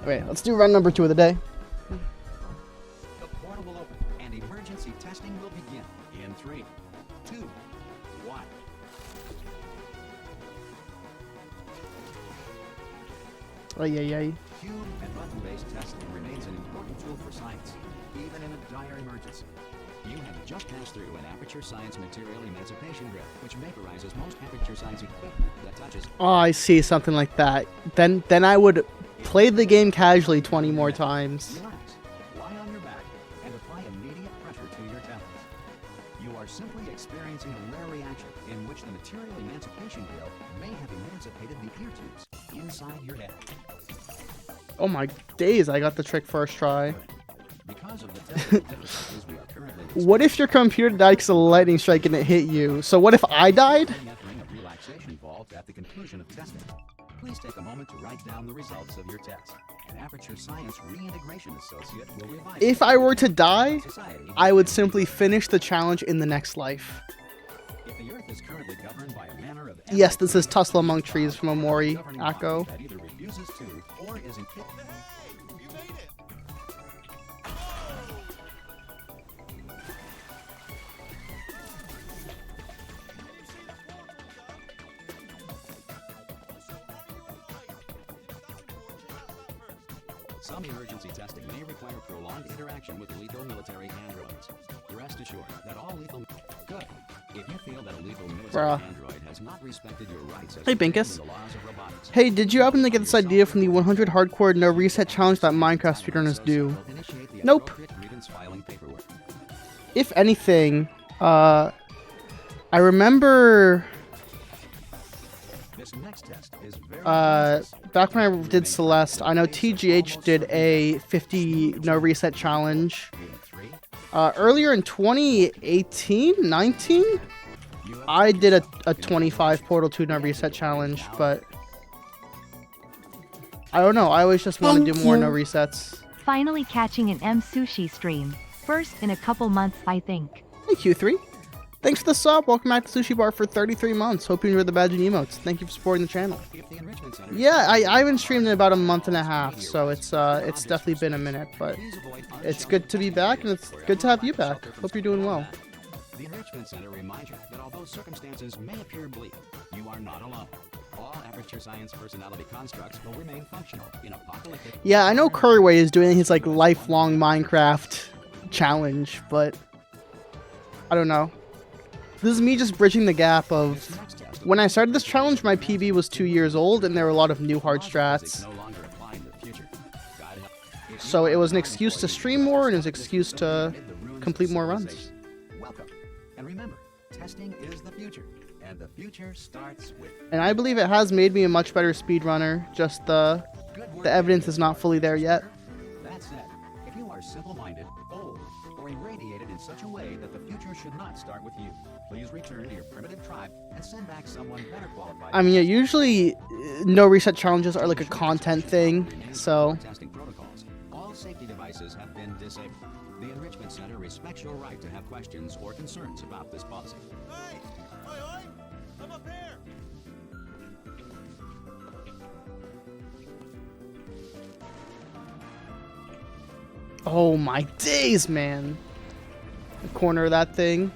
Wait, let's do run number 2 of the day. The portal will open and emergency testing will begin in 3, 2, 1. Oh, yeah. Cube and button-based testing remains an important tool for science, even in a dire emergency. You have just passed through an Aperture Science material emancipation drill, which vaporizes most Aperture Science equipment that touches. Oh, I see, something like that. Then I would play the game casually 20 more times. Relax, lie on your back, and apply immediate pressure to your temples. You are simply experiencing a rare reaction in which the material emancipation drill may have emancipated the ear tubes inside your head. Oh my days, I got the trick first try. Because of the technical difficulties we are currently What if your computer died because of a lightning strike and it hit you? So what if I died? entering a relaxation vault at the conclusion of testing. Please take a moment to write down the results of your test. An Aperture Science Reintegration Associate will revise If I were to die, society. I would simply finish the challenge in the next life. If the Earth is currently governed by a manner of Yes, this is Tussle Among Trees from Omori governing Akko. body that either refuses to or is incapable. Some emergency testing may require prolonged interaction with lethal military androids. Rest assured that all lethal... Good. If you feel that a lethal military Bruh. android has not respected your rights as Hey, determined in Binkus. the laws of robotics, Hey, did you happen to get this idea from the 100 hardcore no reset challenge that Minecraft speedrunners do? will initiate the Nope. appropriate grievance filing paperwork. If anything, I remember This next test is very back when I did Celeste, I know TGH did a 50 no reset challenge. in 3. Earlier in 2018, 19, I did a 25 Portal 2 no reset challenge, but I don't know. I always just want to do more no resets. Finally catching an M Sushi stream. First in a couple months, I think. Hey Q3, thanks for the sub. Welcome back to Sushi Bar for 33 months. Hope you enjoyed the badge and emotes. Thank you for supporting the channel. If the enrichment center Yeah, I haven't streamed in about a month and a half, so it's definitely been a minute, but please avoid it's good to be back and it's good to have you back. Hope you're doing well. The Enrichment Center reminds you that although circumstances may appear bleak, you are not alone. All Aperture Science personality constructs will remain functional in apocalyptic... Yeah, I know Curryway is doing his like lifelong Minecraft challenge, but I don't know. This is me just bridging the gap of This next test when I started this challenge, my PB was 2 years old and there were a lot of new hard physics strats. no longer apply in the future. God help. If So you it was an are excuse to employed stream more and an in excuse to amid the ruins of complete more runs. civilization, welcome. And remember, testing is the future, and the future starts with And I believe it has made me a much better speedrunner, just good work. the evidence is not fully there yet. That said, if you are simple-minded, old, or irradiated in such a way that the future should not start with you, please return to your primitive tribe and send back someone better qualified. I mean, yeah, usually no reset challenges are like a content thing, so Testing protocols. All safety devices have been disabled. The Enrichment Center respects your right to have questions or concerns about this policy. Hey! Oi, oi! I'm up here! oh my days, man. The corner of that thing.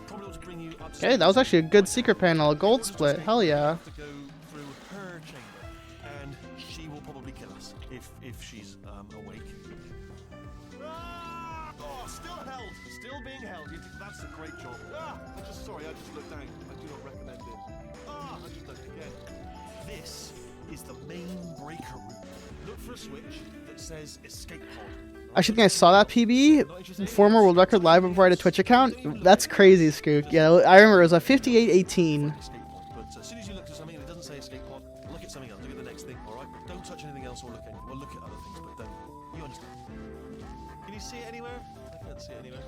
Probably ought to bring you up to Okay, that was actually a good secret panel, a gold split. Hell yeah. have to go through her chamber, and she will probably kill us if she's awake. Ah! Oh, still held, still being held. That's a great job. Ah, I just looked down. I do not recommend it. Ah, I just looked again. This is the main breaker room. Look for a switch that says escape pod. I actually think I saw that PB. Former world record live before I had a Twitch account. That's crazy, Skook. Yeah, I remember it was a 58:18. Escape pod. But as soon as you look at something and it doesn't say escape pod, look at something else. Look at the next thing. All right. Don't touch anything else or look at. Well, look at other things, but don't. You understand? Can you see it anywhere? I can't see it anywhere.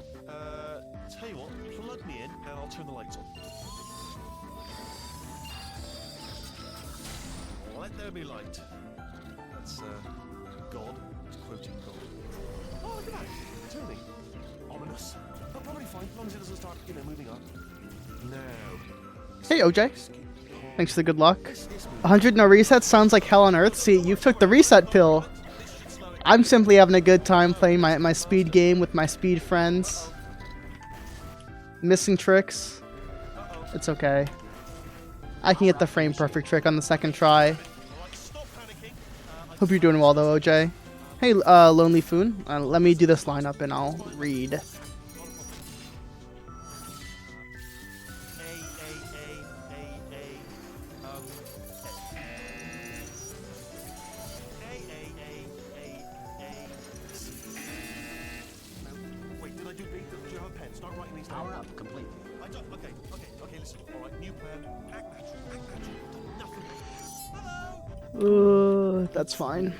Tell you what, plug me in and I'll turn the lights on. Let there be light. That's God. It's quoting God. Oh, look at that. It's turning. Ominous. But probably fine, as long as it doesn't start, moving up. Now, Hey, OJ. Thanks for the good luck. 100 no resets sounds like hell on earth. See, you took the reset pill. I'm simply having a good time playing my speed game with my speed friends. Missing tricks. It's okay. I can get the frame perfect trick on the second try. Hope you're doing well though, OJ. Hey, Lonely Foon. Let me do this lineup and I'll read. Wait, did I do B? Do you have a pen? Start writing these down. Power up complete. I don't. Okay, listen. All right, new plan. Act natural. Nothing. Hello. That's fine.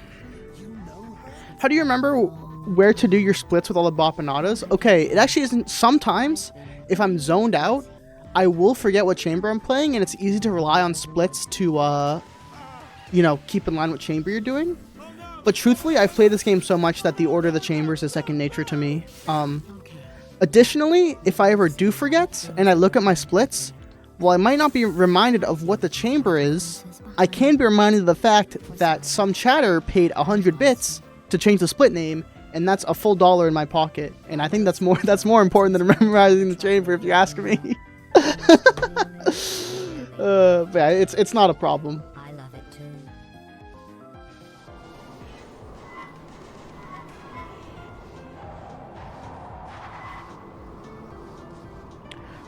How do you remember where to do your splits with all the bopanadas? Okay, it actually isn't. Sometimes, if I'm zoned out, I will forget what chamber I'm playing, and it's easy to rely on splits to, you know, keep in line what chamber you're doing. But truthfully, I've played this game so much that the order of the chambers is second nature to me. Additionally, if I ever do forget, and I look at my splits, while I might not be reminded of what the chamber is, I can be reminded of the fact that some chatter paid 100 bits to change the split name, and that's a full $1 in my pocket. And I think that's more important than memorizing the chamber, if you ask me. But yeah, it's not a problem. I love it too.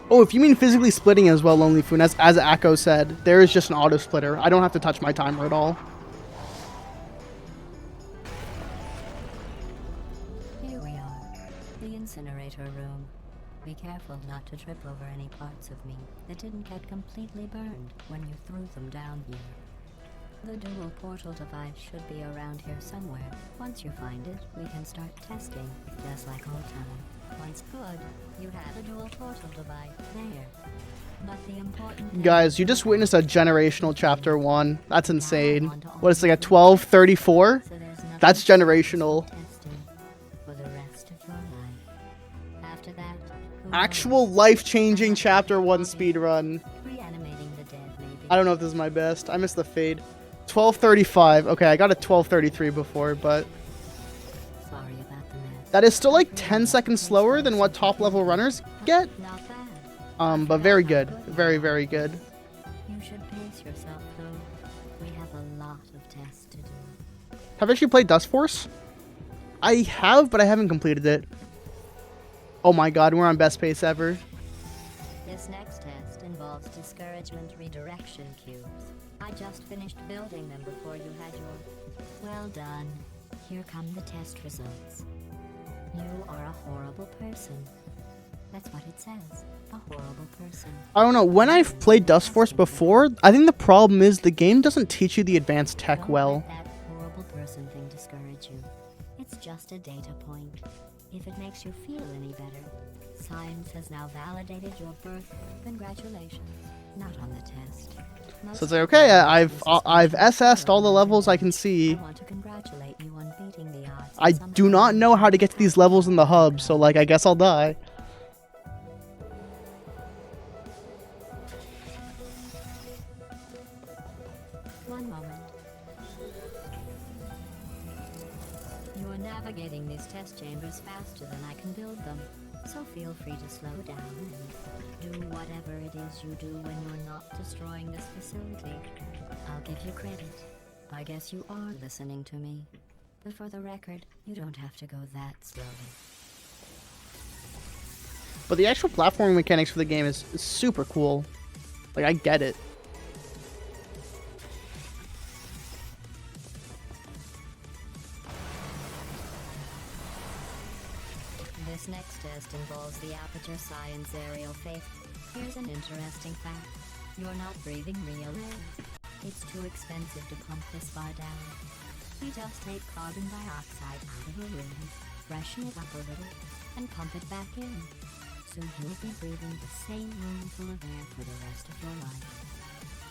Oh, if you mean physically splitting as well, Lonely Foon, as Akko said, there is just an auto splitter. I don't have to touch my timer at all. Here we are, the incinerator room. Be careful not to trip over any parts of me that didn't get completely burned when you threw them down here. The dual portal device should be around here somewhere. Once you find it, we can start testing, just like old time. Once good, you have a dual portal device there. But the important thing Guys, you just witnessed a generational chapter 1. That's insane. What is it, like a 1234? so there's nothing That's generational. testing for the rest of your life. After that, who Actual knows? life-changing chapter 1 speedrun. Reanimating the dead, maybe. I don't know if this is my best. I missed the fade. 1235. Okay, I got a 1233 before, but Sorry about the mess. that is still like 10 seconds slower than what top level runners get. Not bad. But very good. Very, very good. You should pace yourself, though. We have a lot of tests to do. Have you actually played Dust Force? I have, but I haven't completed it. Oh my god, we're on best pace ever. This next test involves discouragement redirection cubes. I just finished building them before you had your... Well done. Here come the test results. You are a horrible person. That's what it says. A horrible person. I don't know, when I've played Dust Force before, I think the problem is the game doesn't teach you the advanced tech Don't well. let that horrible person thing discourage you. It's just a data point. If it makes you feel any better, science has now validated your birth. Congratulations. Not on the test. So it's like, okay, I've SS'd all the levels I can see. I want to congratulate you on beating the odds. I do not know how to get to these levels in the hub, so like, I guess I'll die. One moment. You are navigating these test chambers faster than I can build them, so feel free to slow down and do whatever it is you do when you're not destroying this facility. I'll give you credit. I guess you are listening to me. But for the record, you don't have to go that slowly. But the actual platforming mechanics for the game is super cool. Like, I get it. This next test involves the Aperture Science Aerial Faith. Here's an interesting fact. You're not breathing real air. It's too expensive to pump this far down. We just take carbon dioxide out of a room, freshen it up a little, and pump it back in. So you'll be breathing the same room full of air for the rest of your life.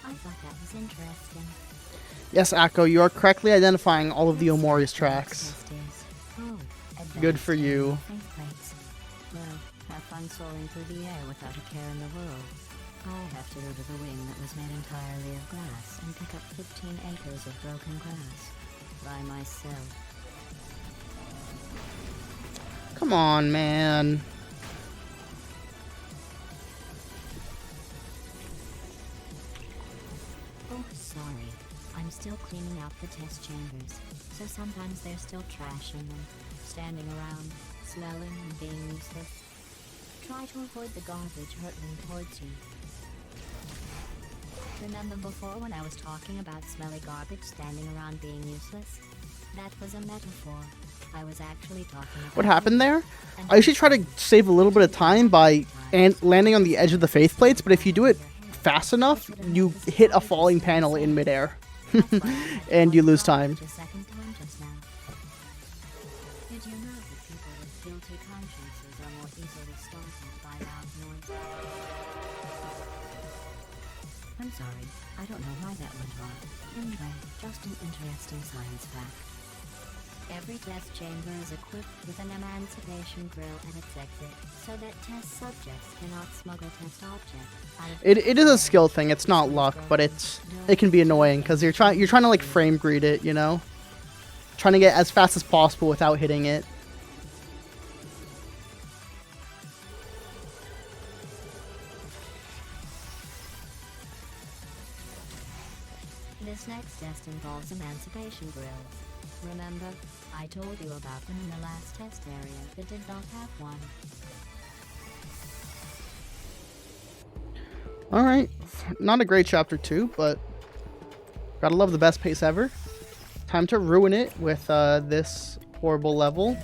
I thought that was interesting. Yes, Akko, you are correctly identifying all of the Omori's tracks. Next test is, Good advanced for you. aerial faith plates. Well, have fun soaring through the air without a care in the world. I have to go to the wing that was made entirely of glass and pick up 15 acres of broken glass by myself. Come on, man. Oh, sorry. I'm still cleaning out the test chambers, so sometimes there's still trash in them, standing around, smelling and being useless. Try to avoid the garbage hurtling towards you. Remember before when I was talking about smelly garbage standing around being useless? That was a metaphor. I was actually talking about... What happened there? I usually try to save a little bit of time by landing on the edge of the faith plates, but if you do it fast enough, you hit a falling panel in midair. And you lose time. Did you know that people with guilty consciences are more easily startled by loud noise? I'm sorry, I don't know why that went wrong. Anyway, just an interesting science fact. Every test chamber is equipped with an emancipation grill at its exit, so that test subjects cannot smuggle test objects out of It is a skill thing. It's not luck, but it can be annoying because you're trying to like frame greet it, you know, trying to get as fast as possible without hitting it. This next test involves emancipation grills. Remember, I told you about them in the last test area that did not have one. Alright. Not a great chapter 2, but gotta love the best pace ever. Time to ruin it with this horrible level.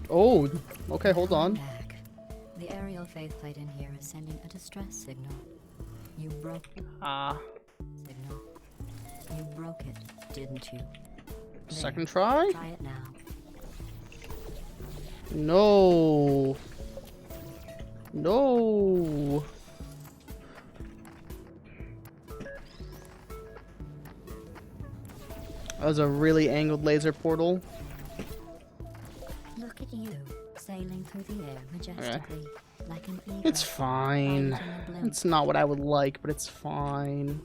Oh, okay, hold on. Back. The aerial faith plate in here is sending a distress signal. You broke the signal. You broke it, didn't you? Second try? Try it now. No. No. That was a really angled laser portal. Look at you, sailing through the air majestically, like an eagle. It's fine. poised in a blimp. It's not what I would like, but it's fine.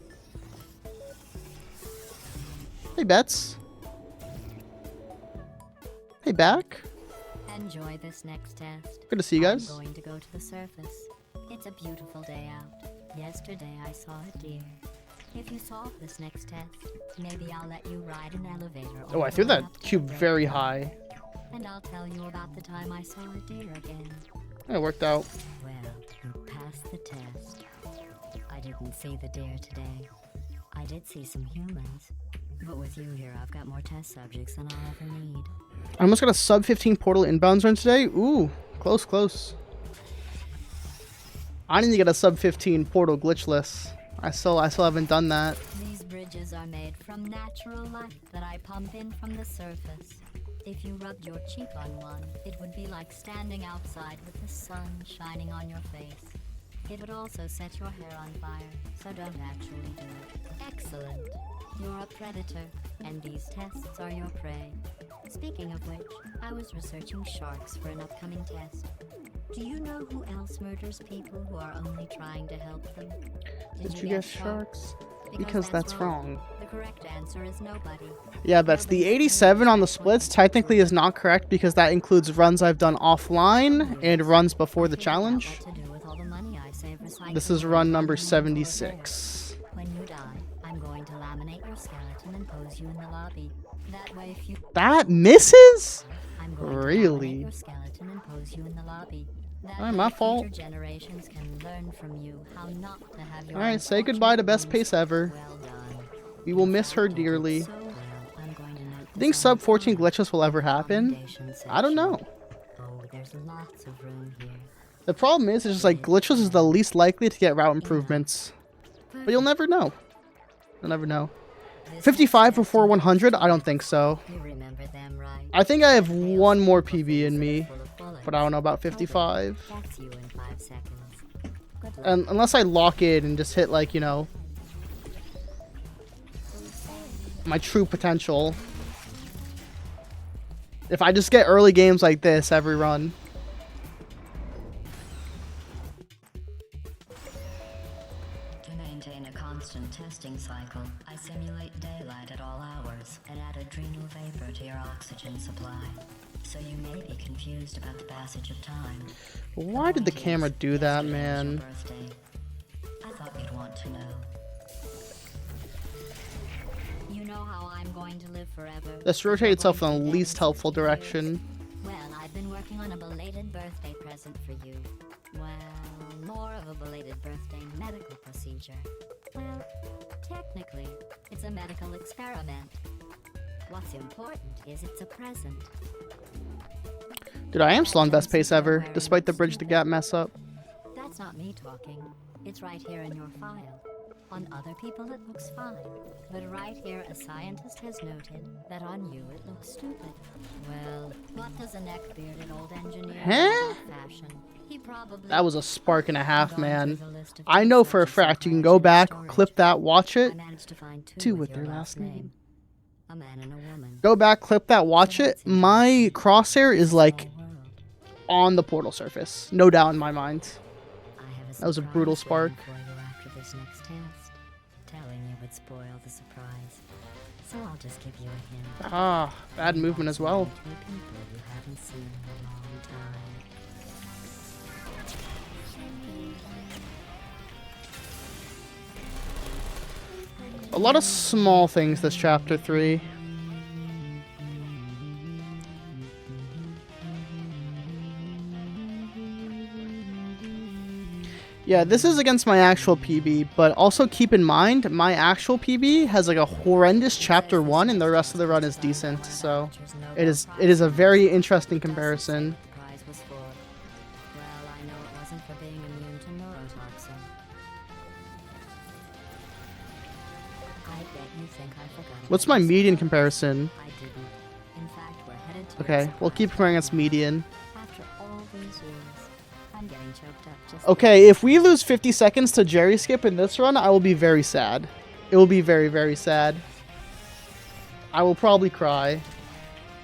Hey, Bets. Hey, back. Enjoy this next test. Good to see you guys. I'm going to go to the surface. It's a beautiful day out. Yesterday I saw a deer. If you solve this next test, maybe I'll let you ride an elevator. Oh, I threw that cube very high. And I'll tell you about the time I saw a deer again. It worked out. Well, you passed the test. I didn't see the deer today. I did see some humans. But with you here, I've got more test subjects than I'll ever need. I almost got a sub 15 portal inbounds run today. Ooh, close, close. I need to get a sub 15 portal glitchless. I still haven't done that. These bridges are made from natural light that I pump in from the surface. If you rubbed your cheek on one, it would be like standing outside with the sun shining on your face. It would also set your hair on fire, so don't actually do it. Excellent. You're a predator, and these tests are your prey. Speaking of which, I was researching sharks for an upcoming test. Do you know who else murders people who are only trying to help them? Did you guess sharks? Because that's wrong. The correct answer is nobody. Yeah, that's the 87 on the splits technically is not correct because that includes runs I've done offline and runs before the challenge. What to do with all the money I save recycling? This is run number 76. When you die, I'm going to laminate your skeleton and pose you in the lobby. That way, if you That misses? I'm going to Really? laminate your skeleton and pose you in the lobby. That Alright, way my future fault. generations can learn from you how not to have your Alright, say goodbye to best unfortunate pace ever. moves. Well done. We will miss her dearly. So well, I'm going to note I think this on sub the 14 file. glitches will ever happen. Commendation I don't know. section. Oh, there's lots of room here. The problem is, it's just like glitches is the least likely to get route improvements. But you'll never know. You'll never know. This 55 next before test 100? I don't think so. You remember them, right? I think I have Failed one more super PB in me, full of bullets. but I don't know about 55. That's you in 5 seconds. Good luck. Unless I lock in and just hit, like, you know, my true potential. If I just get early games like this every run. maintain a constant testing cycle, I simulate daylight at all hours and add adrenal vapor to your oxygen supply. So you may be confused about the passage of time. Why did the camera do that, man? Birthday. I thought you'd want to know. You know how I'm going to live forever. Let's rotate itself in the least helpful direction. Well, I've been working on a belated birthday present for you. Well, more of a belated birthday medical procedure. Well, technically, it's a medical experiment. What's important is it's a present. Dude, I am still on best pace ever, despite the bridge the gap mess up. That's not me talking. It's right here in your file. On other people it looks fine. But right here a scientist has noted that on you it looks stupid. Well, what does a neck-bearded old engineer Huh? fashion? He probably... That was a spark and a half, man. I know for a fact you can go back, clip that, watch it. I managed to find two Two with with your their last last name. A man and a woman. Go back, clip that, watch it. My crosshair is like Small world. on the portal surface. No doubt in my mind. I have That was a brutal surprise spark. waiting for you after this next test. Telling you would spoil the surprise. So I'll just give you a hint. Ah, bad movement as well. Two people you haven't seen in a long time. A lot of small things this chapter 3. Yeah, this is against my actual PB, but also keep in mind, my actual PB has like a horrendous chapter 1 and the rest of the run is decent, so it is a very interesting comparison. The prize was for. Well, I know it wasn't for being immune to neurotoxin. I bet you think I forgot. What's my median comparison? I didn't. In fact, we're headed to. Okay, we'll keep comparing against median. After all these years, I'm getting choked up just. Okay, if we lose 50 seconds to Jerry Skip in this run, I will be very sad. It will be very, very sad. I will probably cry.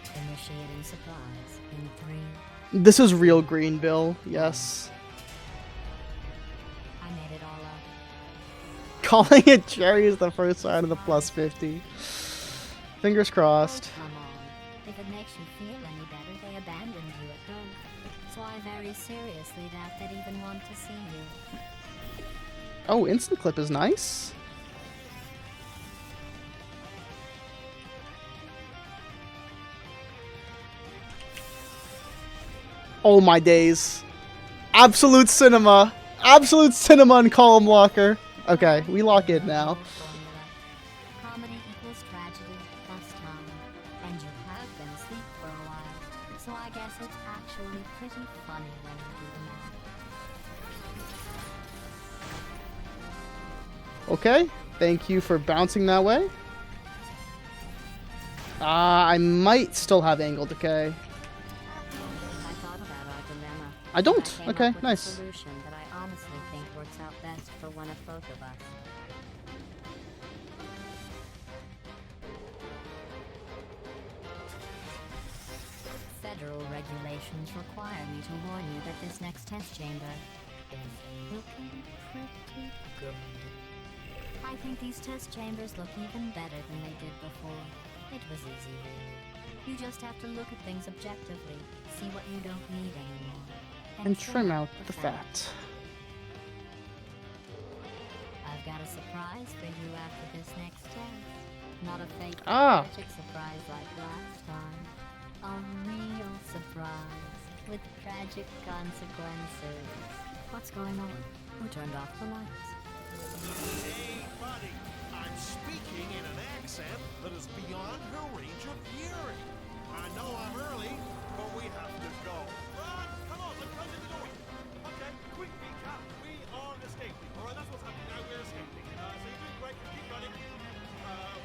Initiating supplies in 3. This is real Greenville, yes. I made it all up. Calling it Jerry is the first sign of the plus 50. Fingers crossed. Come on. If it makes you feel any better, they abandoned you at birth. So I very seriously doubt they'd even want to see you. Oh, instant clip is nice. Oh my days. Absolute cinema. Absolute cinema and column locker. Okay, we lock in now. Formula. Comedy equals tragedy plus time. And you have been asleep for a while. So I guess it's actually pretty funny when you do the math. Okay, thank you for bouncing that way. I might still have angle decay. I thought about our dilemma. I don't. I came Okay, up with nice. A solution that I honestly think works out best for one of both of us. Federal regulations require me to warn you that this next test chamber is looking pretty good. I think these test chambers look even better than they did before. It was easy, really. You just have to look at things objectively, see what you don't need anymore, And trim out the fat. I've got a surprise for you after this next test. Not a fake magic surprise like last time. A real surprise with tragic consequences. What's going on? Who turned off the lights? Hey, buddy, I'm speaking in an accent that is beyond her range of hearing. I know I'm early, but we have to go. Run! Come on, let's run to the door. Okay, quick recap. We are escaping. All right, that's what's happening now. We're escaping. So you're doing great. Keep running.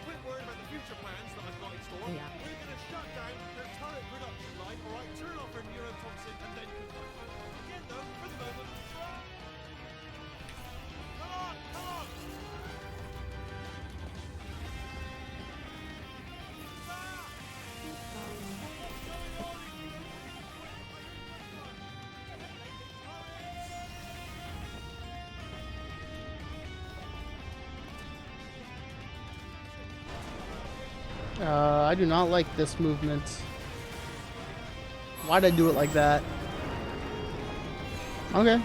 Quit worrying about the future plans that I've got in store. Yeah. We're going to shut down the turret production line. All right, turn off our neurotoxin and then convert. Again, though, for the moment, run. Come on, come on. I do not like this movement. Why'd I do it like that? Okay.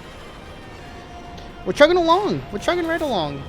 We're chugging along. We're chugging right along.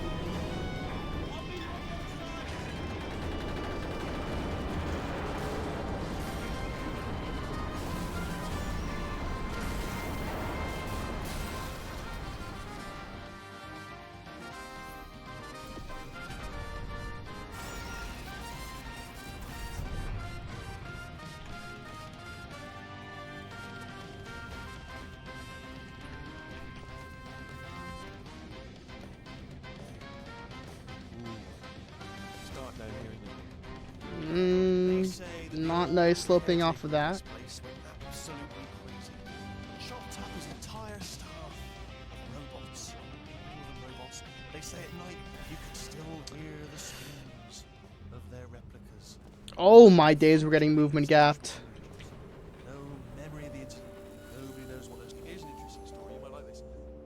Start down here, isn't it? They say that Not nice sloping off of that. this place went absolutely crazy. Chopped up his entire staff of robots. All of them robots. They say at night you can still hear the screams of their replicas. Oh my days, we're getting movement gapped. No memory of the incident. Nobody knows what those. Here's an interesting story. You might like this.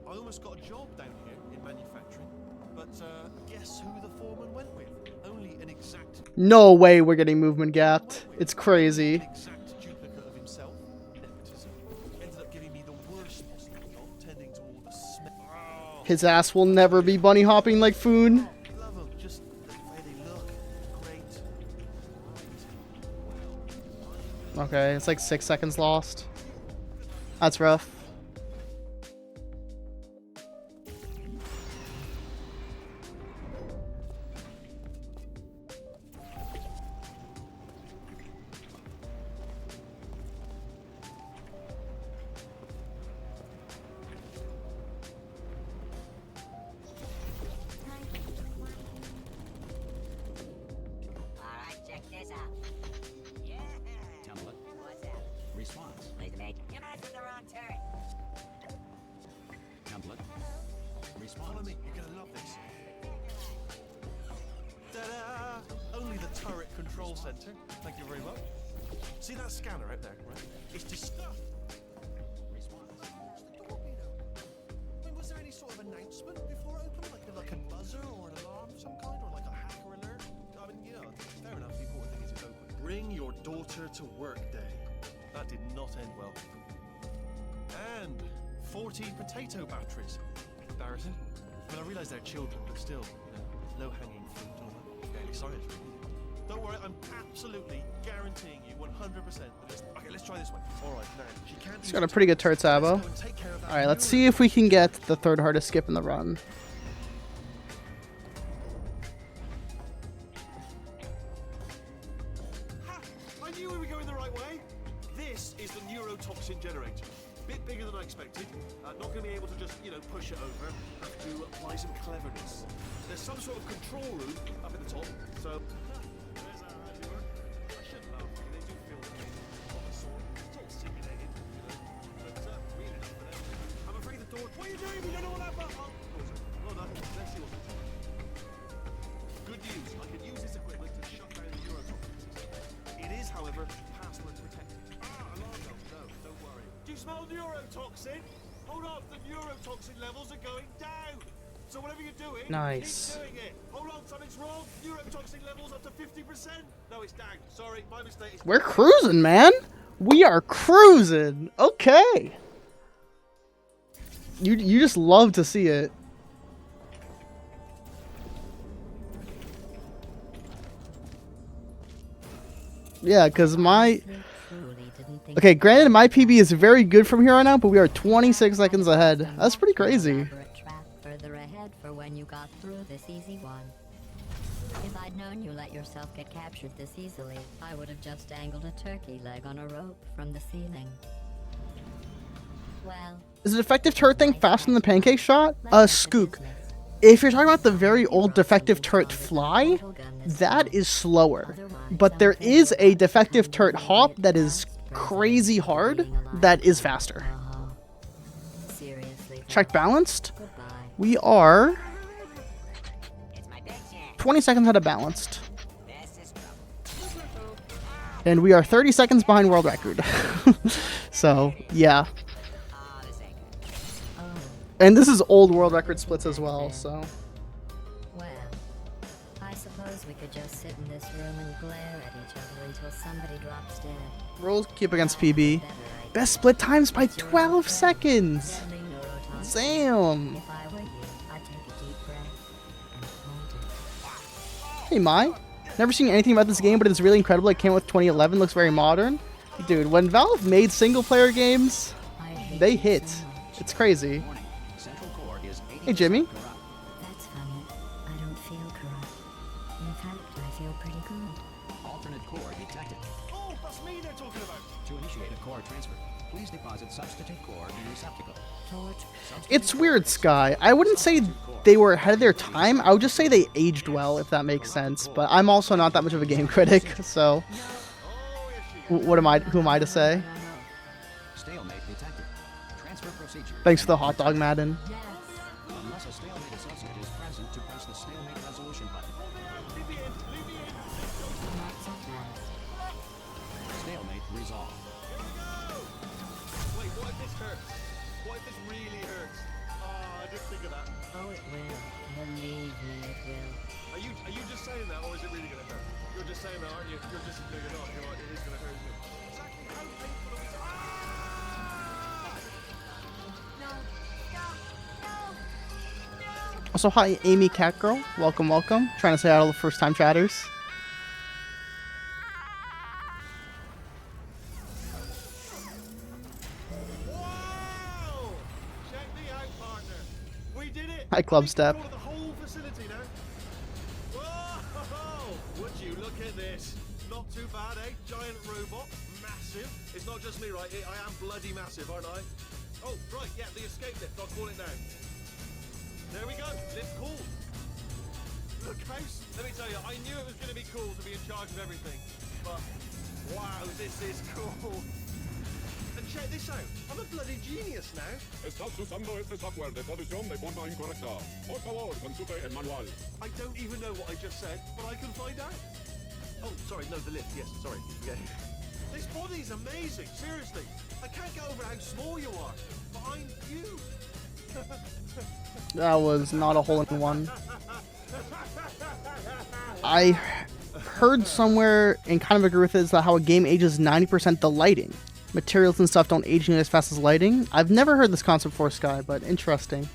I almost got a job down here in manufacturing, but guess who the foreman went with? Only an exact. No way we're getting movement gapped. It's crazy. An exact duplicate of himself. Nepotism. Ended up giving me the worst possible job, tending to all the smell. Oh, His ass will never be bunny hopping like Foon. love them. Just the way they look. Great. Okay, it's like 6 seconds lost. That's rough. Alright, check this out. Yeah. Template. What's that? Response. Please make. You messed with the wrong turret. Template. Follow Response. me. You're gonna love this. Ta-da! Only the turret control center. Thank you very much. See that scanner out there, right? It's just stuff. Response. I mean, was there any sort of announcement before it opened, like a buzzer or an alarm of some kind, or like a hacker alert? I mean, you know, fair enough. The important thing is it's open. Bring your daughter to work day. That did not end well. And 14 potato batteries. Embarrassing. I mean, I realise they're children, but still, you know, low-hanging fruit and all that. Getting excited. Don't worry, I'm absolutely guaranteeing you 100% that this. Okay, let's try this one. All right, now she can't. He's got a pretty good turret sabo. Alright, let's see if we can get the third hardest skip in the run. Ha! I knew we were going the right way. This is the neurotoxin generator. Bit bigger than I expected. Not going to be able to just, you know, push it over. Have to apply some cleverness. There's some sort of control room up at the top. So. There's our handiwork. I shouldn't laugh. They do feel of a sort. It's all simulated, you know. But really not for them. I'm afraid the door. What are you doing? We don't know what that button. Well done. Let's see what's inside. Good news. I can use this equipment to shut down the neurotoxin system. It is, however, password protected. Alarm bell. No, don't worry. Do you smell neurotoxin? Hold on, the neurotoxin levels are going down. So whatever you're doing, Nice. keep doing it. Hold on, something's wrong. Neurotoxin levels up to 50%. No, it's down. Sorry, my mistake. We're cruising, man. We are cruising. Okay. You just love to see it. Yeah, because my... Okay, granted, my PB is very good from here on out, but we are 26 seconds ahead. That's pretty crazy. Elaborate trap further ahead for when you got through this easy one. If I'd known you let yourself get captured this easily, I would have just dangled a turkey leg on a rope from the ceiling. Well, Is the defective turret thing faster than the pancake shot? Skook. If you're talking about the very old defective turret fly, that is slower. But there is a defective turret hop that is crazy hard that is faster. Seriously. Check balanced. Goodbye. We are It's my big chance. 20 seconds out of balanced. This is trouble. And we are 30 seconds behind world record. So, yeah. Ah, this ain't good. Oh, And this is old world record splits as well, so. well. I suppose Suppose we could just sit in this room and glare at each other until somebody drops dead. Rolls keep against PB. Best split times by 12 seconds. Deadly neurotoxin. Damn. If I were you, I'd take a deep breath and hold it. Hey, Mai. Never seen anything about this game, but it's really incredible. It came out with 2011. Looks very modern. Dude, when Valve made single-player games, I hate they you hit. so much. It's crazy. Warning, Central Core is 80% Hey, Jimmy. corrupt. That's funny. I don't feel corrupt. In fact, I feel pretty good. Alternate core detected. Oh, that's me they're talking about. To initiate a core transfer, please deposit substitute core in receptacle. Torch. It's weird, Sky. I wouldn't say they were ahead of their time. I would just say they aged well, if that makes sense. But I'm also not that much of a game critic, so what am I? Who am I to say? Stalemate detected. Transfer procedure. Thanks for the hot dog, Madden. Unless a stalemate associate is present, to press the stalemate resolution button. Not so fast. Stalemate resolved. Wait, what if this hurts? What if this really hurts? Oh, I didn't think of that. Oh, it will. Believe me, it will. Are you just saying that, or is it really gonna hurt? You're just saying that, aren't you? You're just no, you're not. You're like, it is gonna hurt, isn't it? Exactly how painful is it? Ah! Also, hi, Amy Catgirl. Welcome, welcome. Trying to say hi to all the first-time chatters. Wow! Check me out, partner. We did it. Hi, Club Step. Control of the whole facility now. Whoa! Would you look at this? Not too bad, eh? Giant robot, massive. It's not just me, right? I am bloody massive, aren't I? Oh, right, yeah, the escape lift. I'll call it now. There we go. Lift cool. Look, house. Let me tell you, I knew it was going to be cool to be in charge of everything, but wow, this is cool. And check this out. I'm a bloody genius now. Estás usando este software de traducción de forma incorrecta. Por favor, consulte el manual. I don't even know what I just said, but I can find out. Oh, sorry, no, the lift. Yes, sorry. Yeah. This body's amazing. Seriously, I can't get over how small you are, but I'm you. That was not a hole-in-one. I heard somewhere and kind of agree with it is that how a game ages 90% the lighting. Materials and stuff don't age nearly as fast as lighting. I've never heard this concept before, Sky, but interesting.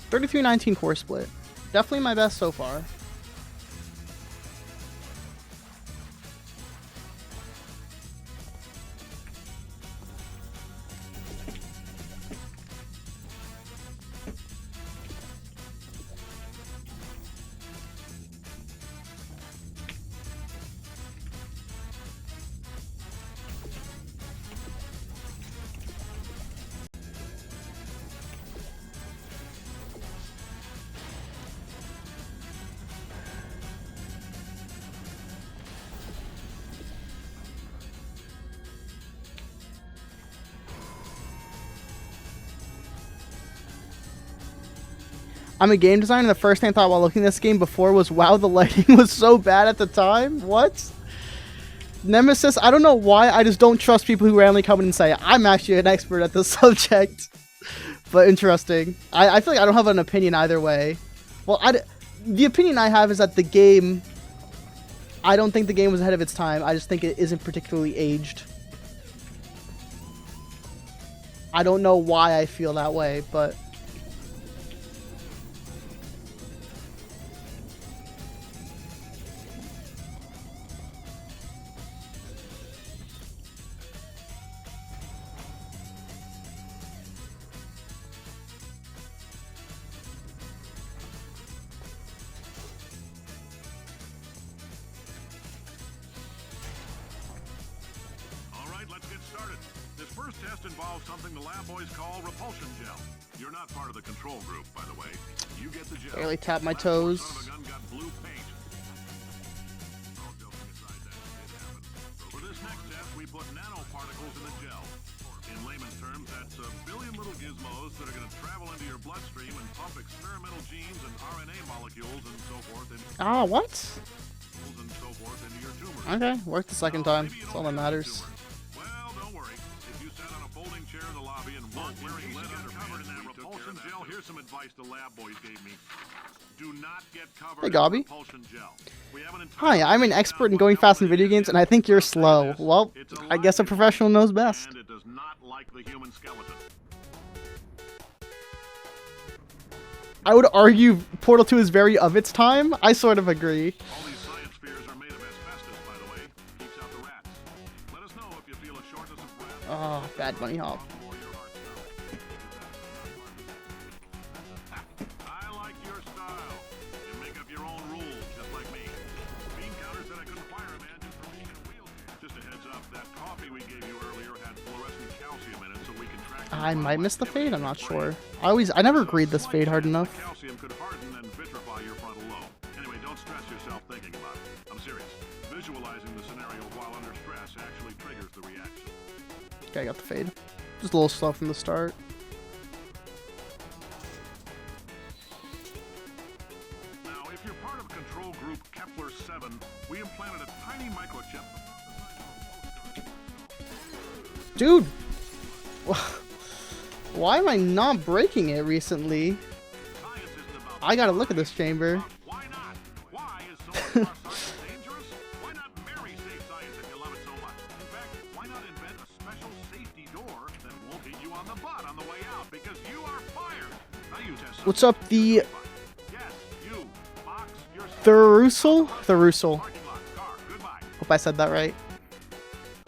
33-19 core split. Definitely my best so far. I'm a game designer, and the first thing I thought while looking at this game before was, wow, the lighting was so bad at the time. What? Nemesis, I don't know why, I just don't trust people who randomly come in and say, I'm actually an expert at this subject. But interesting. I feel like I don't have an opinion either way. Well, the opinion I have is that the game, I don't think the game was ahead of its time. I just think it isn't particularly aged. I don't know why I feel that way, but... First test involves something the lab boys call repulsion gel. You're not part of the control group, by the way. You get the gel. Barely tap my toes. Son of a gun got blue paint. All joking aside, that did happen. For this next test, we put nanoparticles in the gel. In layman's terms, that's a billion little gizmos that are going to travel into your bloodstream and pump experimental genes and RNA molecules and so forth. Ah, what? And so forth into your tumors. Okay, worked the second time. That's all that matters. Well, don't worry. If you sat on a folding chair in the lobby and one wearing lead covered in that repulsion gel, here's some advice the lab boys gave me. Do not get covered Hey, in Gobby. repulsion gel. We have an entire Hi, I'm an expert in going fast in video games, and I think you're slow. Well, I guess a professional knows best. and it does not like the human skeleton. I would argue Portal 2 is very of its time. I sort of agree. All these science spheres are made of asbestos, by the way. Keeps out the rats. Let us know if you feel a shortness of breath. Oh, bad bunny hop. Or your heart stop. I like your style. You make up your own rules, just like me. Bean Counter said I couldn't fire a man just for being in a wheelchair. Just a heads up, that coffee we gave you earlier had fluorescent calcium in it, so we can track. I might miss the fade. I'm not sure. I never agreed this fade hard enough. Calcium could harden and vitrify your frontal lobe. Anyway, don't stress yourself thinking about it. I'm serious. Visualizing the scenario while under stress actually triggers the reaction. Okay, I got the fade. Just a little slow from the start. Now, if you're part of control group Kepler 7, we implanted a tiny microchip. Dude! Why am I not breaking it recently? Science isn't about I gotta look at this chamber. why not? Why is so much more science dangerous? Why not marry safe science if you love it so much? In fact, why not invent a special safety door that won't hit you on the butt on the way out because you are fired? Now you test What's up, the Yes, you. Box your Therusal? Therusal. parking lot. Car. Goodbye. Hope I said that right.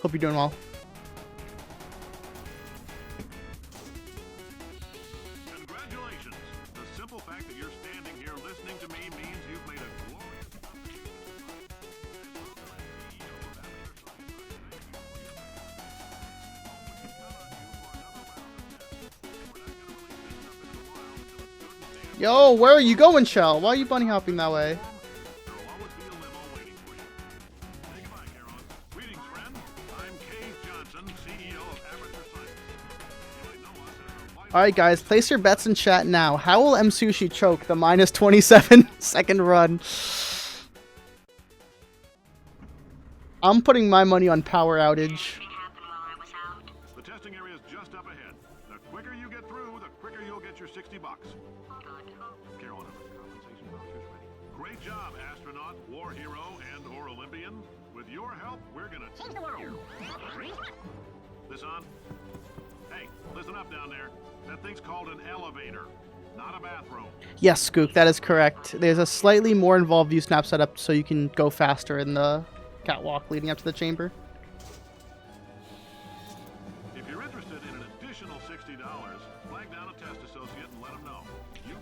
Hope you're doing well. Congratulations. The simple fact that you're standing here listening to me means you've made a glorious Yo, where are you going, Shell? Why are you bunny hopping that way? There will always be a limo waiting for you. Say goodbye, Carolyn. Greetings, friend. I'm Cave Johnson, CEO of Aperture Science. You might know us as a vital Alright, guys, place your bets in chat now. How will M Sushi choke the minus 27 second run? I'm putting my money on power outage. The testing area is just up ahead. The quicker you get through, the quicker you'll get your $60. Carolyn, are the compensation vouchers ready? Great job, astronaut, war hero, and/or Olympian. With your help, we're gonna change the world. This on? Hey, listen up down there. That thing's called an elevator, not a bathroom. Yes, Skook, that is correct. There's a slightly more involved view snap setup so you can go faster in the catwalk leading up to the chamber. If you're interested in an additional $60, flag down a test associate and let them know. You.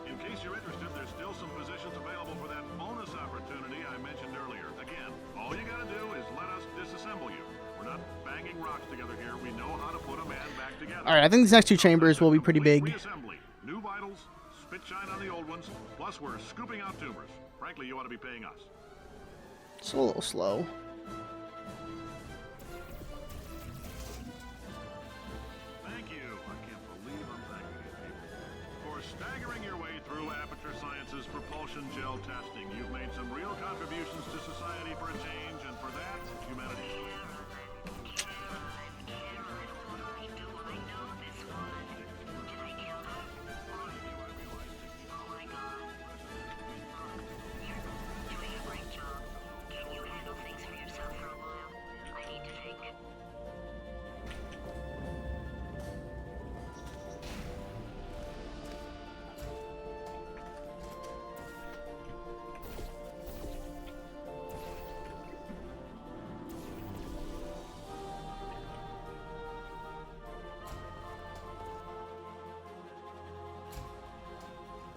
In case you're interested, there's still some positions available for that bonus opportunity I mentioned earlier. Again, all you gotta do is let us disassemble you. We're not banging rocks together here. We know how to put a man back together. Alright, I think these next two chambers will be pretty big. Reassembly. New vitals, spit shine on the old ones, plus we're scooping out tumors. Frankly, you ought to be paying us. It's a little slow. Thank you. I can't believe I'm thanking these people. For staggering your way through Aperture Science's propulsion gel testing, you've made some real contributions to society for a change, and for that, humanity.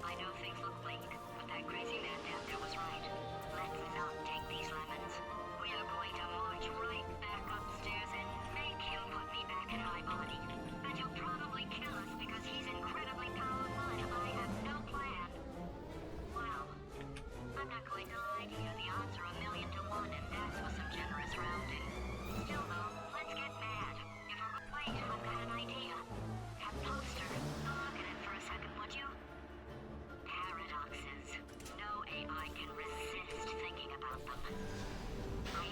I know things look bleak, but that crazy man down there was right. Let's not take these lemons. We are going to march right back upstairs and make him put me back in my body. And he'll probably kill us because he's incredibly powerful and I have no plan. Well, I'm not going to lie to you. The odds are 1,000,000 to 1, and that's with some generous rounding. Still though, let's get mad. Wait, I've got an idea. That poster. Look at it for a second, would you? Paradoxes. No AI can resist thinking about them. I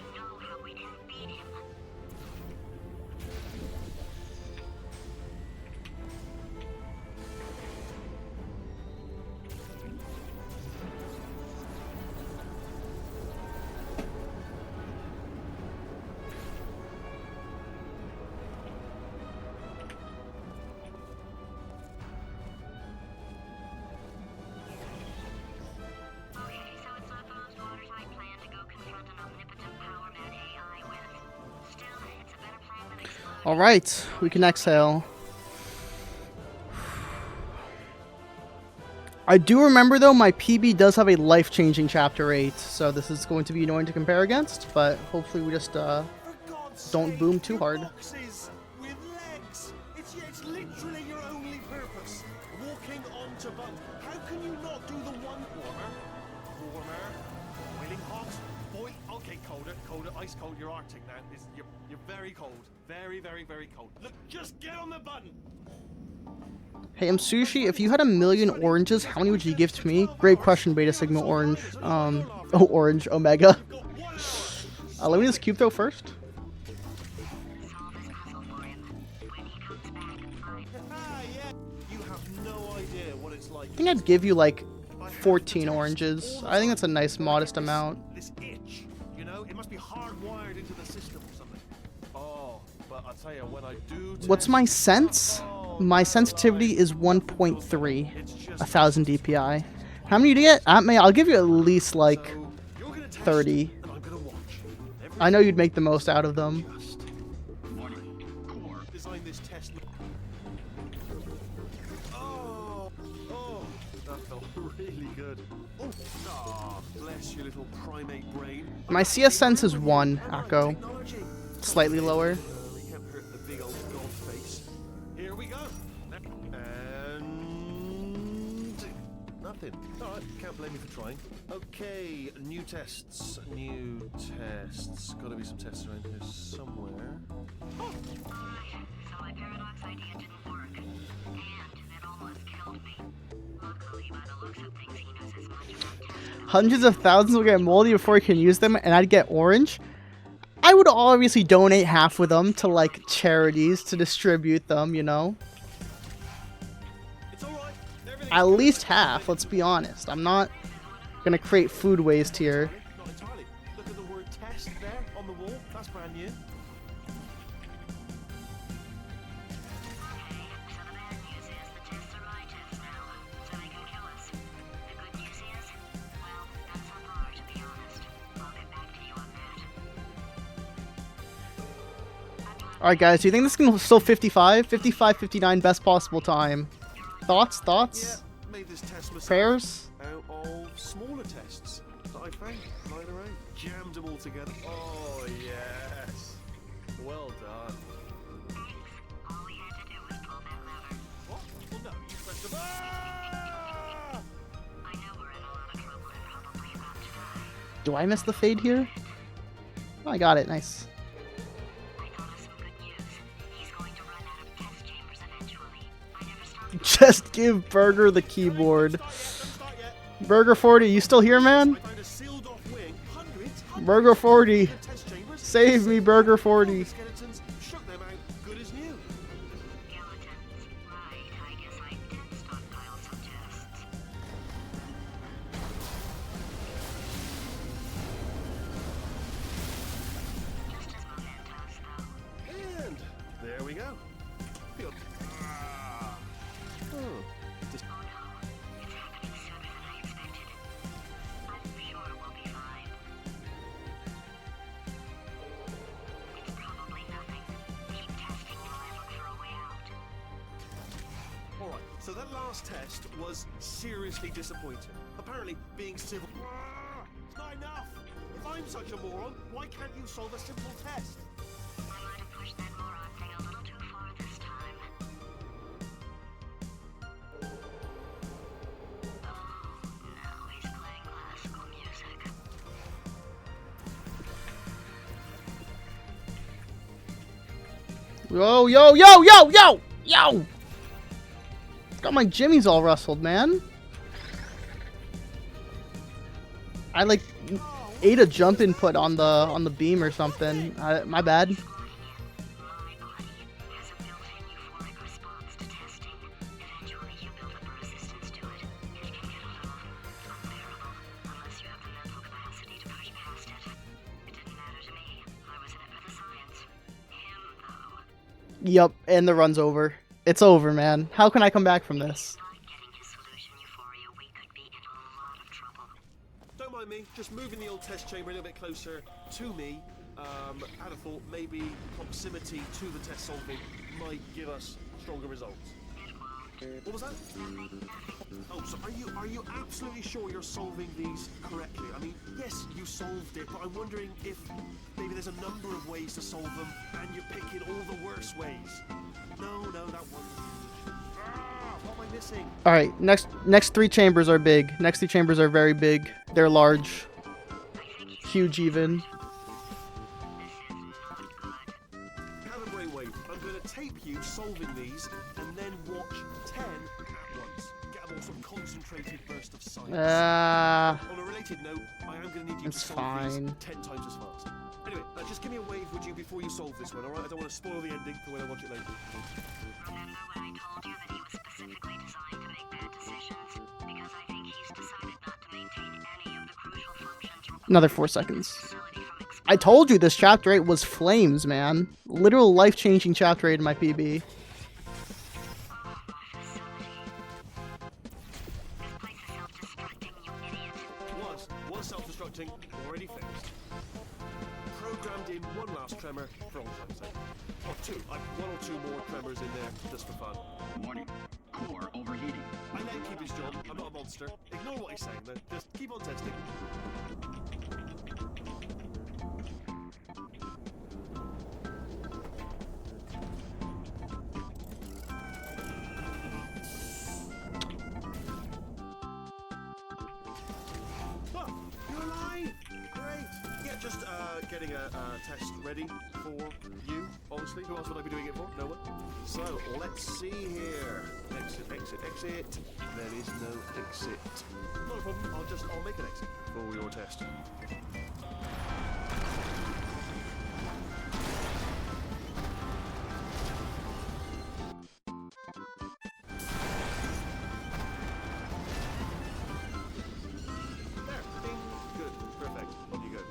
Alright, we can exhale. I do remember, though, my PB does have a life-changing Chapter 8, so this is going to be annoying to compare against, but hopefully we just don't boom too hard. Boxes with legs. It's literally your only purpose. Walking onto buttons. How can you not do the one warmer, boiling hot, okay, colder, ice cold. You're Arctic now. You're very cold, very, very, very cold. Look, just get on the button. Hey, Sushi, if you had 1,000,000 oranges, how many would you give to me? Great question, Beta Sigma Orange. Orange, Omega. Let me just cube throw first. You have no idea what it's like. I think I'd give you like 14 oranges. I think that's a nice, modest amount. This itch, you know, it must be hardwired into the system or something. Oh, but I'll tell you, when I do. What's my sense? My sensitivity is 1.3, 1000 DPI. How many do you get? I'll give you at least like 30. I know you'd make the most out of them. Design this test. Oh, that felt really good. Oh, bless your little primate brain. My CS sense is 1, Akko. Slightly lower. We can't hurt the big old god face. Here we go. And nothing. All right, can't blame me for trying. Okay, new tests. Got to be some tests around here somewhere. So my paradox idea didn't work, and it almost killed me. Luckily, by the looks of things, he knows as much about testing. Hundreds of thousands will get moldy before you can use them, and I'd get orange. I would obviously donate half of them to like charities to distribute them, you know. It's all right. At least half, let's be honest. I'm not gonna create food waste here. Not entirely. Look at the word test there on the wall. That's brand new. Okay, so the bad news is the tests are eye tests now, so they can kill us. The good news is, well, that's on par, to be honest. I'll get back to you on that. Alright guys, do you think this can still 55? 55, 59, best possible time. Thoughts? Yeah, made this test myself. Prayers? Out of smaller tests that I found lying around. Jammed them all together. Oh, yes. Well done. All we had to do was pull that lever. What? Well, no, you pressed the... Ah! I know we're in a lot of trouble and probably about to die. Do I miss the fade here? Oh, I got it, nice. I thought of some good news. He's going to run out of test chambers eventually. I never stopped. Just give Burger the keyboard. Don't start yet. Burger 40, you still here, man? I found a sealed off wing. Hundreds Burger 40. of test chambers. Save me, Burger 40. Skeletons shook them out good as new. Skeletons. Right, I guess I did stockpile some tests. Just as mementos, though. And there we go. Feel- Oh. Just Oh no, it's happening sooner than I expected. I'm sure we'll be fine. It's probably nothing. Keep testing while I look for a way out. all right. So that last test was seriously disappointing. Apparently, being civil. It's not enough. If I'm such a moron, why can't you solve a simple test? I might have pushed that moron thing a little too far this time. Oh, now he's playing classical music. Yo, yo, yo, yo, yo, yo! Got my jimmies all rustled, man. I like ate a jump input on the beam or something. My bad. My body has a built-in euphoric response to testing. Eventually, you build up a resistance to it. It can get a little unbearable unless you have the mental capacity to push past it. It didn't matter to me. I was in it for the science. Him, though. Yup, and the run's over. It's over, man. How can I come back from this? Not getting his solution euphoria, we could be in a lot of trouble. Don't mind me. Just moving the old test chamber a little bit closer to me. Had a thought maybe proximity to the test solving might give us stronger results. What was that? Oh, so are you absolutely sure you're solving these correctly? I mean, yes, you solved it, but I'm wondering if maybe there's a number of ways to solve them, and you're picking all the worst ways. No, that one. What am I missing? All right, next 3 chambers are big. Next 3 chambers are very big. They're large, huge even. Have a brainwave. I'm going to tape you solving these, and then watch 10 at once. Get them all some concentrated burst of science. On a related note, I am going to need you to It's solve these fine. 10 times as fast. Anyway, just give me a wave, would you, before you solve this one, alright? I don't want to spoil the ending for when I watch it later. Remember when I told you that he was specifically designed to make bad decisions? Because I think he's decided not to maintain any of the crucial functions required Another 4 seconds. facility from I told you this chapter 8 was flames, man. Literal life-changing chapter 8 in my PB. This place is self-destructing, you idiot. Was self-destructing, already fixed. Programmed in one last tremor for all time's sake. Or 2, like 1 or 2 more tremors in there, just for fun. Warning. Core overheating. I let him keep his job, I'm not a monster. Ignore what he's saying then, just keep on testing. Oh, you're alive! Great! Yeah, just getting a test ready for you, obviously. Who else would I be doing it for? No one? So, let's see here. Exit, exit, exit. There is no exit. Not a problem, I'll make an exit for your test. There, ding, good, perfect, on you go.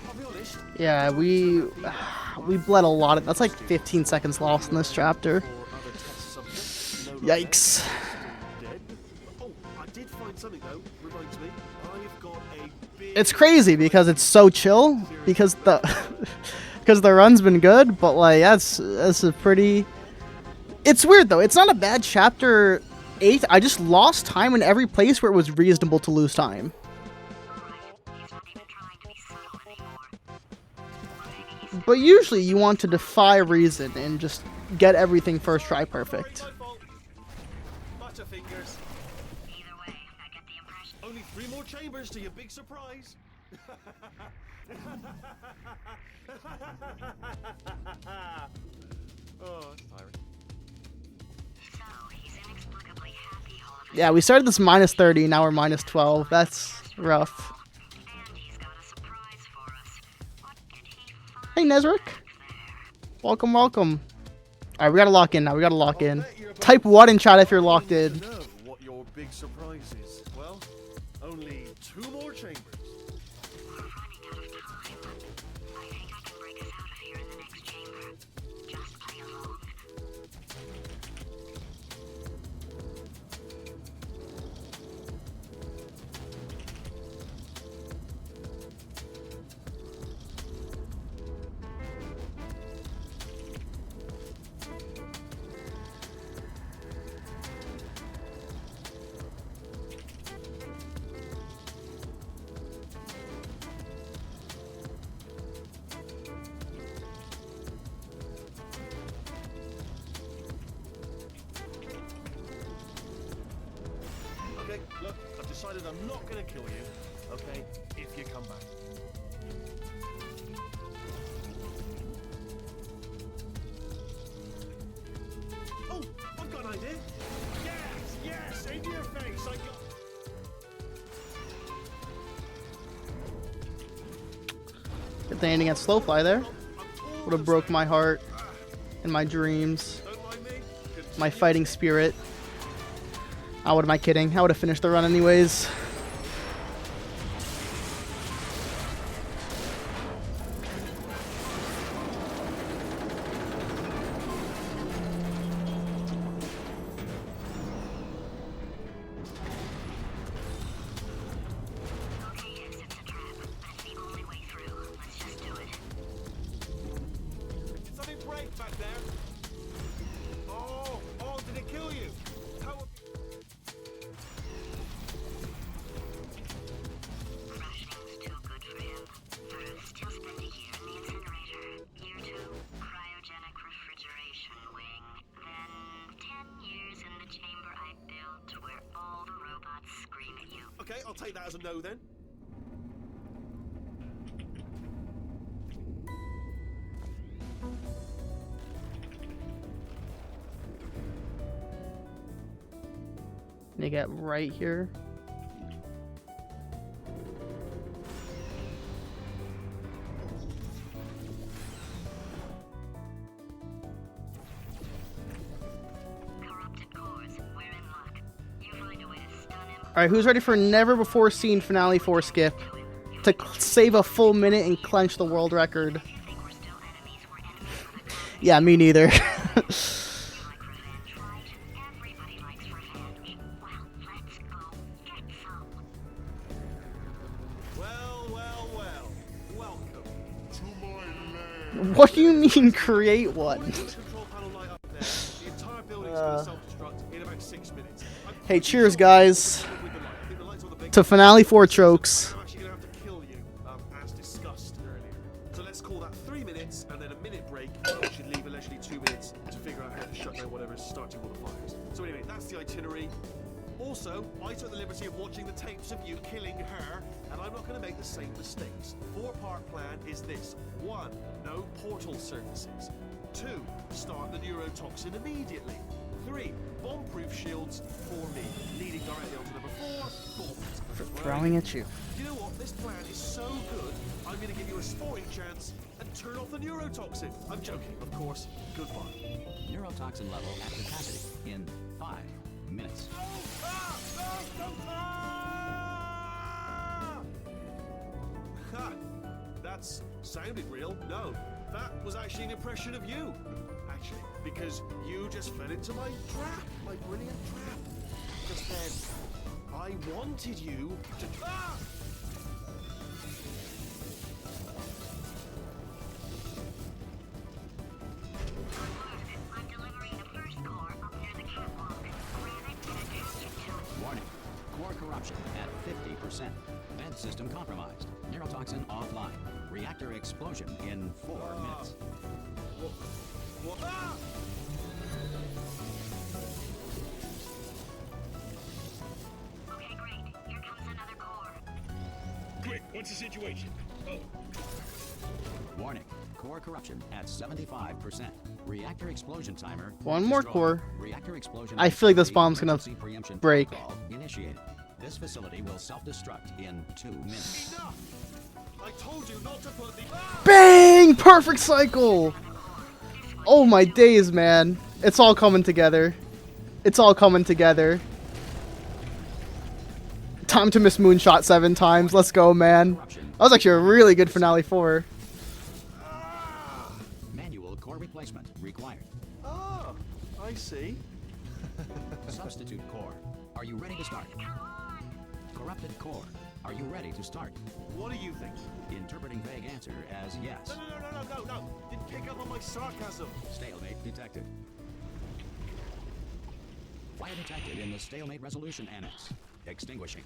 I'll be honest, Yeah, we bled a lot. That's like 15 seconds lost in this chapter. for other test subjects, no Yikes. dead. Oh, I did find something though, reminds me. I've got a big... It's crazy because it's so chill because the because the run's been good, but like that's a pretty. It's weird though. It's not a bad chapter 8. I just lost time in every place where it was reasonable to lose time. He's not even trying to be subtle anymore. Or maybe he's But usually you want to defy reason and just get everything first try perfect. My fault. Butterfingers. either way, I get the impression. Only 3 more chambers to your big surprise. Oh, that's tiring. So, he's inexplicably happy all of a Yeah, we started this minus 30, now we're minus 12. That's rough. And he's got a surprise for us. What did he find Hey, Nezric. Welcome, welcome. Alright, we gotta lock in now. We gotta lock in. Type 1 in chat if you're locked in. To know what your big surprise is. Well, only 2 more chambers. We're running out of time. I think I can break us out of here in the next chamber. Just play along. Okay, look, I've decided I'm not gonna kill you, okay, if you come back. Oh, I've got an idea. Yes, in your face, I got... Good thing I didn't get slow fly there. Would have broke my heart and my dreams, Don't mind me. my fighting spirit. Oh, what am I kidding? I would have finished the run anyways. Okay, yes, it's a trap, but it's the only way through. Let's just do it. back there. Oh, did it kill you? How... Rationing's too good for him. First, he'll spend a year in the incinerator. Year 2, cryogenic refrigeration wing. Then 10 years in the chamber I built where all the robots scream at you. Okay, I'll take that as a no then. They get right here. Corrupted cores, we're in luck. You find a way to stun him. Alright, who's ready for never before seen Finale 4 skip? To save a full minute and clench the world record. If you think we're still enemies, we're enemies for the cause. Yeah, me neither. You like revenge, right? Everybody likes revenge. Well, let's go get some. Well. Welcome to my land. What do you mean create one? When you control panel light up there, the entire building's gonna self-destruct in about 6 minutes. Hey, cheers guys With the light. I think the light's on the big to Finale 4 chokes. I'm actually gonna have to kill you, as discussed earlier. So let's call that 3 minutes and then a minute break. We should leave allegedly 2 minutes to figure out how to shut down whatever's starting all the fires. So anyway, that's the itinerary. Also, I took the liberty of watching the tapes of you killing her, and I'm not going to make the same mistakes. 4-part plan is this. 1, no portal surfaces. 2, start the neurotoxin immediately. 3, bomb-proof shields for me, leading directly onto number 4, bombs. Throwing at you. You know what? This plan is so good, I'm going to give you a sporting chance and turn off the neurotoxin. I'm joking, of course. Goodbye. Neurotoxin level at capacity in 5 minutes. Ha! That's sounded real. No, that was actually an impression of you. Actually, because you just fell into my trap, my brilliant trap. Just then, I wanted you to. Ah! I'm delivering the first core up near the catwalk. Grab it and attach it to it. Warning. Core corruption at 50%. Vent system compromised. Neurotoxin offline. Reactor explosion in 4 minutes. What? Ah! Okay, great. Here comes another core. Quick, what's the situation? Oh, Warning. Core corruption at 75%. Reactor explosion timer. One more destroyed. core. Reactor explosion. I feel like this activity bomb's gonna emergency preemption break. protocol Initiated. This facility will self-destruct in 2 minutes. Enough! I told you not to put the. Ah! Bang! Perfect cycle! Oh my days, man. It's all coming together. It's all coming together. Time to miss Moonshot 7 times. Let's go, man. That was actually a really good Finale 4. Manual core replacement required. Ah, I see. Substitute core. Are you ready to start? Corrupted core. Are you ready to start? What do you think? Interpreting vague answer as yes. No. Didn't pick up on my sarcasm. Stalemate detected. Fire detected in the stalemate resolution annex. Extinguishing.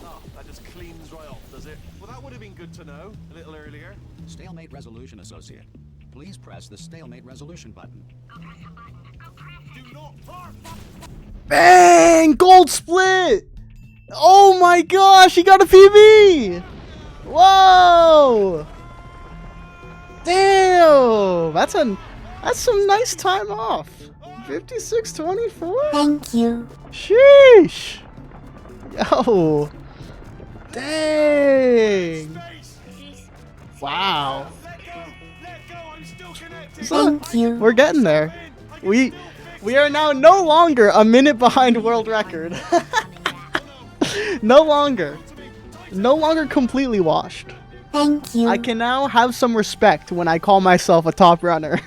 Oh, that just cleans right off, does it? Well, that would have been good to know a little earlier. Stalemate resolution associate. Please press the stalemate resolution button. Go press the button. Go press it. Do not park. Bang! Gold split! Oh my gosh, he got a PB! Whoa! Damn! That's some nice time off. 56-24? Thank you. Sheesh! Yo! Dang! Wow. Let go. I'm still connected. Thank you. We're getting there. We are now no longer a minute behind world record. No longer. No longer completely washed. Thank you. I can now have some respect when I call myself a top runner.